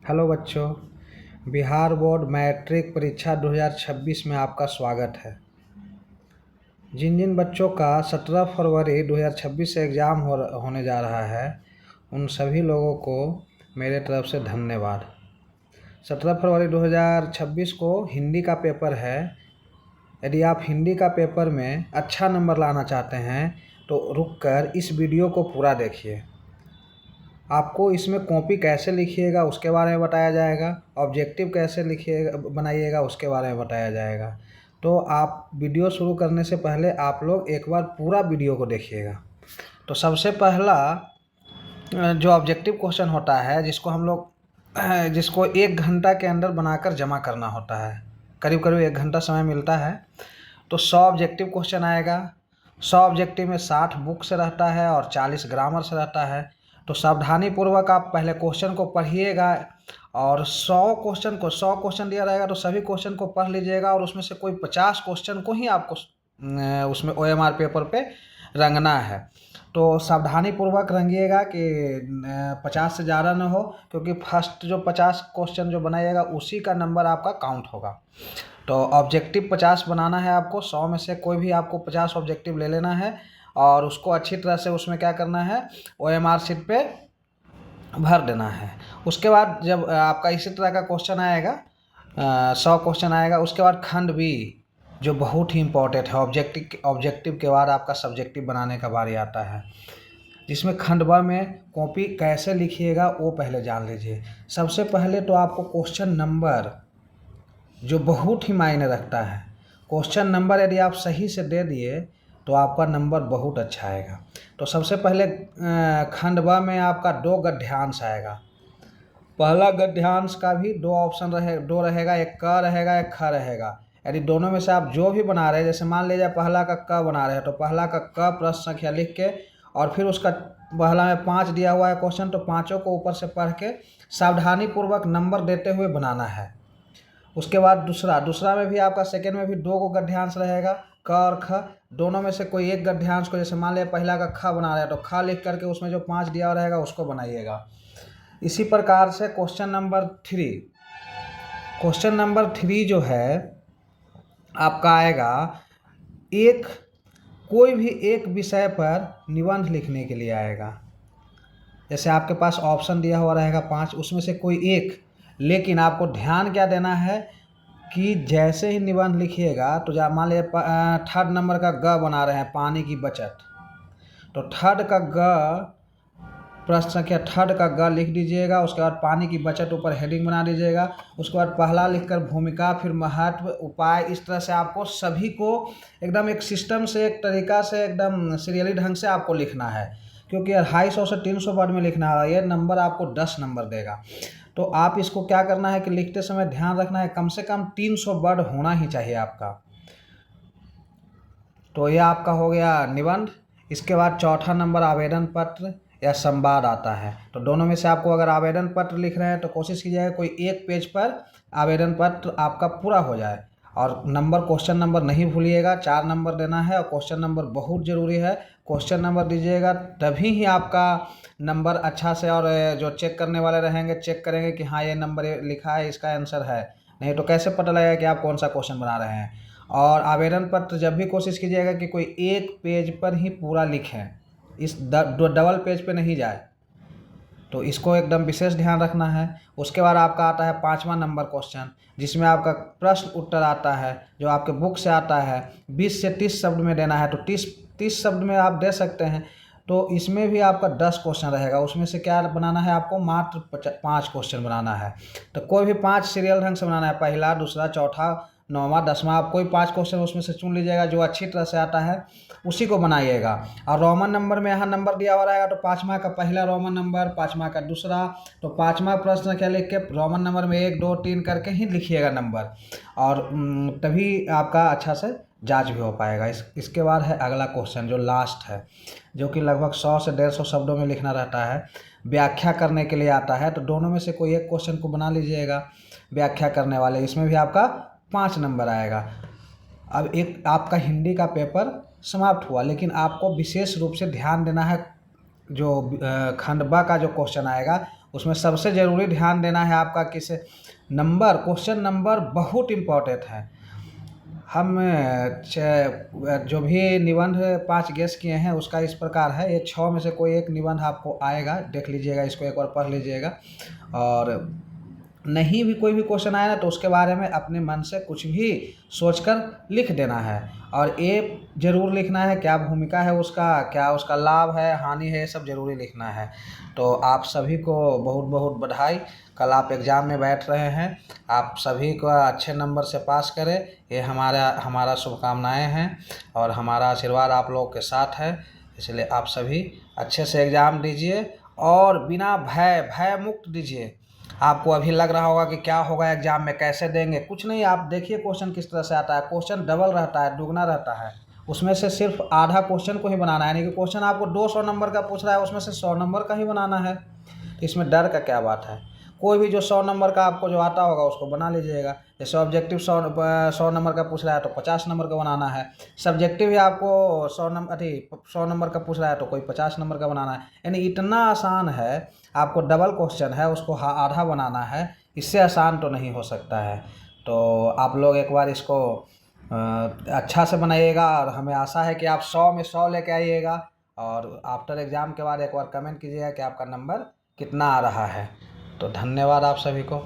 Hello बच्चों, Bihar board matric परीक्षा 2026 में आपका स्वागत है। जिन जिन बच्चों का 17 फरवरी 2026 से एग्ज़ाम होने जा रहा है, उन सभी लोगों को मेरे तरफ से धन्यवाद। 17 फरवरी 2026 को हिंदी का पेपर है। यदि आप हिंदी का पेपर में अच्छा नंबर लाना चाहते हैं तो रुककर इस वीडियो को पूरा देखिए। आपको इसमें कॉपी कैसे लिखिएगा उसके बारे में बताया जाएगा, ऑब्जेक्टिव कैसे लिखिएगा बनाइएगा उसके बारे में बताया जाएगा। तो आप वीडियो शुरू करने से पहले आप लोग एक बार पूरा वीडियो को देखिएगा। तो सबसे पहला जो ऑब्जेक्टिव क्वेश्चन होता है, जिसको 1 घंटा के अंदर बनाकर जमा करना होता है, करीब करीब 1 घंटा समय मिलता है। तो 100 ऑब्जेक्टिव क्वेश्चन आएगा। 100 ऑब्जेक्टिव में 60 बुक से रहता है और 40 ग्रामर से रहता है। तो सावधानीपूर्वक आप पहले क्वेश्चन को पढ़िएगा और 100 क्वेश्चन दिया रहेगा तो सभी क्वेश्चन को पढ़ लीजिएगा और उसमें से कोई 50 क्वेश्चन को ही आपको उसमें OMR पेपर पे रंगना है। तो सावधानीपूर्वक रंगिएगा कि 50 से ज़्यादा ना हो, क्योंकि फर्स्ट जो 50 क्वेश्चन जो बनाइएगा उसी का नंबर आपका काउंट होगा। तो ऑब्जेक्टिव 50 बनाना है आपको। 100 में से कोई भी आपको 50 ऑब्जेक्टिव ले लेना है और उसको अच्छी तरह से उसमें क्या करना है, OMR शीट पे भर देना है। उसके बाद जब आपका इसी तरह का क्वेश्चन आएगा, 100 क्वेश्चन आएगा, उसके बाद खंड बी जो बहुत ही इम्पोर्टेंट है। ऑब्जेक्टिव के बाद आपका सब्जेक्टिव बनाने का बारी आता है, जिसमें खंड ब में कॉपी कैसे लिखिएगा वो पहले जान लीजिए। सबसे पहले तो आपको क्वेश्चन नंबर जो बहुत ही मायने रखता है, क्वेश्चन नंबर यदि आप सही से दे दिए तो आपका नंबर बहुत अच्छा आएगा। तो सबसे पहले खंड ब में आपका 2 गद्यांश आएगा। पहला गद्यांश का भी 2 ऑप्शन रहेगा, एक क रहेगा एक ख रहेगा। यदि दोनों में से आप जो भी बना रहे हैं, जैसे मान लीजिए पहला का क बना रहे हैं तो पहला का क प्रश्न संख्या लिख के और फिर उसका पहला में 5 दिया हुआ है क्वेश्चन, तो पाँचों को ऊपर से पढ़ के सावधानीपूर्वक नंबर देते हुए बनाना है। उसके बाद दूसरा में भी आपका सेकेंड में भी 2 को गद्यांश रहेगा, क और ख। दोनों में से कोई एक गद्यांश को, जैसे मान लिया पहला का ख बना रहे हैं तो ख लिख करके उसमें जो 5 दिया रहेगा उसको बनाइएगा। इसी प्रकार से क्वेश्चन नंबर 3 जो है आपका आएगा, कोई भी एक विषय पर निबंध लिखने के लिए आएगा। जैसे आपके पास ऑप्शन दिया हुआ रहेगा 5, उसमें से कोई एक, लेकिन आपको ध्यान क्या देना है कि जैसे ही निबंध लिखिएगा तो मान लीजिए थर्ड नंबर का ग बना रहे हैं, पानी की बचत, तो थर्ड का ग, प्रश्न संख्या थर्ड का ग लिख दीजिएगा। उसके बाद पानी की बचत ऊपर हेडिंग बना दीजिएगा। उसके बाद पहला लिखकर भूमिका, फिर महत्व, उपाय। इस तरह से आपको सभी को एकदम एक सिस्टम से, एक तरीका से, एकदम सीरियली ढंग से आपको लिखना है, क्योंकि 250 से 300 वर्ड में लिखना है। ये नंबर आपको 10 नंबर देगा। तो आप इसको क्या करना है कि लिखते समय ध्यान रखना है कम से कम 300 वर्ड होना ही चाहिए आपका। तो ये आपका हो गया निबंध। इसके बाद चौथा नंबर आवेदन पत्र या संवाद आता है। तो दोनों में से आपको अगर आवेदन पत्र लिख रहे हैं तो कोशिश कीजिएगा कोई एक पेज पर आवेदन पत्र आपका पूरा हो जाए। और क्वेश्चन नंबर नहीं भूलिएगा, 4 नंबर देना है और क्वेश्चन नंबर बहुत ज़रूरी है। क्वेश्चन नंबर दीजिएगा तभी ही आपका नंबर अच्छा से, और जो चेक करने वाले रहेंगे चेक करेंगे कि हाँ ये नंबर लिखा है, इसका आंसर है। नहीं तो कैसे पता लगेगा कि आप कौन सा क्वेश्चन बना रहे हैं। और आवेदन पत्र जब भी कोशिश कीजिएगा कि कोई एक पेज पर ही पूरा लिखें, इस डबल पेज पे नहीं जाए। तो इसको एकदम विशेष ध्यान रखना है। उसके बाद आपका आता है 5वां नंबर क्वेश्चन, जिसमें आपका प्रश्न उत्तर आता है, जो आपके बुक से आता है। 20 से 30 शब्द में देना है, तो 30 शब्द में आप दे सकते हैं। तो इसमें भी आपका 10 क्वेश्चन रहेगा। उसमें से क्या बनाना है, आपको मात्र 5 क्वेश्चन बनाना है। तो कोई भी 5 सीरियल ढंग से बनाना है, पहला, दूसरा, चौथा, 9वां, 10वां। आप कोई 5 क्वेश्चन उसमें से चुन लीजिएगा, जो अच्छी तरह से आता है उसी को बनाइएगा। और रोमन नंबर में यहाँ नंबर दिया हुआ रहेगा, तो 5वां का पहला रोमन नंबर, 5वां का दूसरा। तो 5वां प्रश्न क्या लिख के रोमन नंबर में 1, 2, 3 करके ही लिखिएगा नंबर, और तभी आपका अच्छा से जांच भी हो पाएगा। इसके बाद है अगला क्वेश्चन जो लास्ट है, जो कि लगभग 100 से 150 शब्दों में लिखना रहता है। व्याख्या करने के लिए आता है। तो दोनों में से कोई एक क्वेश्चन को बना लीजिएगा व्याख्या करने वाले। इसमें भी आपका 5 नंबर आएगा। अब एक आपका हिंदी का पेपर समाप्त हुआ, लेकिन आपको विशेष रूप से ध्यान देना है जो खंड ब का जो क्वेश्चन आएगा उसमें सबसे ज़रूरी ध्यान देना है आपका किस नंबर, क्वेश्चन नंबर बहुत इम्पोर्टेंट है। हम जो भी निबंध 5 गेस किए हैं उसका इस प्रकार है, ये 6 में से कोई एक निबंध आपको आएगा, देख लीजिएगा, इसको एक बार पढ़ लीजिएगा। और नहीं भी कोई भी क्वेश्चन आया ना तो उसके बारे में अपने मन से कुछ भी सोचकर लिख देना है। और ये ज़रूर लिखना है क्या भूमिका है उसका, क्या उसका लाभ है हानि है, ये सब ज़रूरी लिखना है। तो आप सभी को बहुत बहुत बधाई। कल आप एग्ज़ाम में बैठ रहे हैं, आप सभी को अच्छे नंबर से पास करें, ये हमारा शुभकामनाएं हैं और हमारा आशीर्वाद आप लोगों के साथ है। इसलिए आप सभी अच्छे से एग्ज़ाम दीजिए और बिना भय मुक्त दीजिए। आपको अभी लग रहा होगा कि क्या होगा एग्जाम में, कैसे देंगे, कुछ नहीं, आप देखिए क्वेश्चन किस तरह से आता है। क्वेश्चन डबल रहता है, दुगना रहता है, उसमें से सिर्फ आधा क्वेश्चन को ही बनाना है, यानी कि क्वेश्चन आपको 200 नंबर का पूछ रहा है उसमें से 100 नंबर का ही बनाना है। तो इसमें डर का क्या बात है। कोई भी जो 100 नंबर का आपको जो आता होगा उसको बना लीजिएगा। जैसे ऑब्जेक्टिव 100 नंबर का पूछ रहा है तो 50 नंबर का बनाना है। सब्जेक्टिव भी आपको 100 नंबर का पूछ रहा है तो कोई 50 नंबर का बनाना है। यानी इतना आसान है। आपको डबल क्वेश्चन है उसको आधा बनाना है, इससे आसान तो नहीं हो सकता है। तो आप लोग एक बार इसको अच्छा से बनाइएगा और हमें आशा है कि आप 100 में 100 लेके आइएगा। और आफ्टर एग्ज़ाम के बाद एक बार कमेंट कीजिएगा कि आपका नंबर कितना आ रहा है। तो धन्यवाद आप सभी को।